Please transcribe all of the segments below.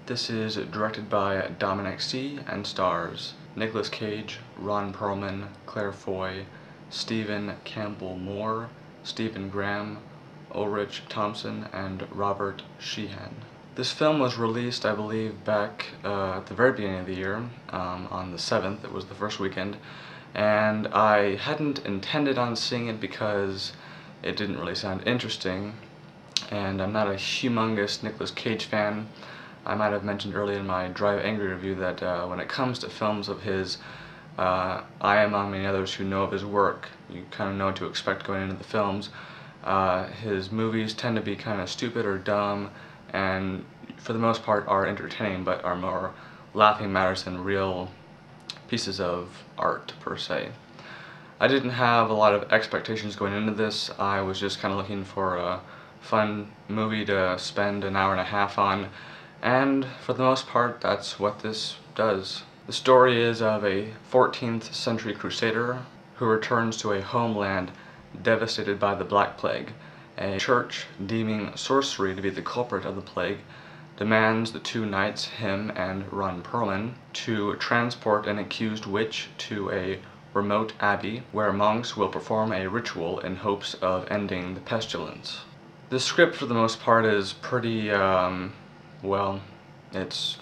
This is directed by Dominic C. and stars Nicolas Cage, Ron Perlman, Claire Foy, Stephen Campbell Moore, Stephen Graham, Ulrich Thompson, and Robert Sheehan. This film was released, I believe, back at the very beginning of the year, on the 7th. It was the first weekend, and I hadn't intended on seeing it because it didn't really sound interesting, and I'm not a humongous Nicolas Cage fan. I might have mentioned earlier in my Drive Angry review that when it comes to films of his, I, among many others who know of his work, you kind of know what to expect going into the films. His movies tend to be kind of stupid or dumb, and for the most part are entertaining, but are more laughing matters than real pieces of art, per se. I didn't have a lot of expectations going into this. I was just kind of looking for a fun movie to spend an hour and a half on, and for the most part, that's what this does. The story is of a 14th century crusader who returns to a homeland devastated by the Black Plague. A church, deeming sorcery to be the culprit of the plague, demands the two knights, him and Ron Perlman, to transport an accused witch to a remote abbey where monks will perform a ritual in hopes of ending the pestilence. The script, for the most part, is pretty, well, it's,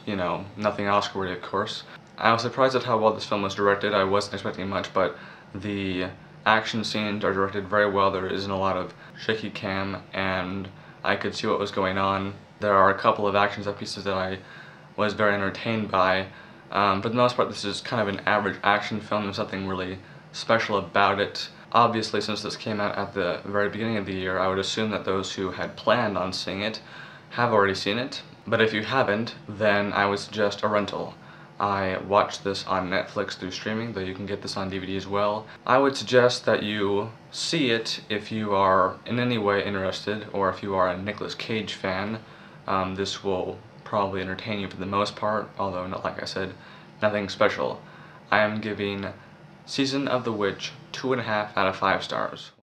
nothing Oscar-worthy, of course. I was surprised at how well this film was directed. I wasn't expecting much, but the action scenes are directed very well. There isn't a lot of shaky cam, and I could see what was going on. There are a couple of action set pieces that I was very entertained by. For the most part, this is kind of an average action film. There's nothing really special about it. Obviously, since this came out at the very beginning of the year, I would assume that those who had planned on seeing it have already seen it. But if you haven't, then I would suggest a rental. I watched this on Netflix through streaming, though you can get this on DVD as well. I would suggest that you see it if you are in any way interested, or if you are a Nicolas Cage fan. This will probably entertain you for the most part, although, like I said, nothing special. I am giving Season of the Witch 2.5 out of 5 stars.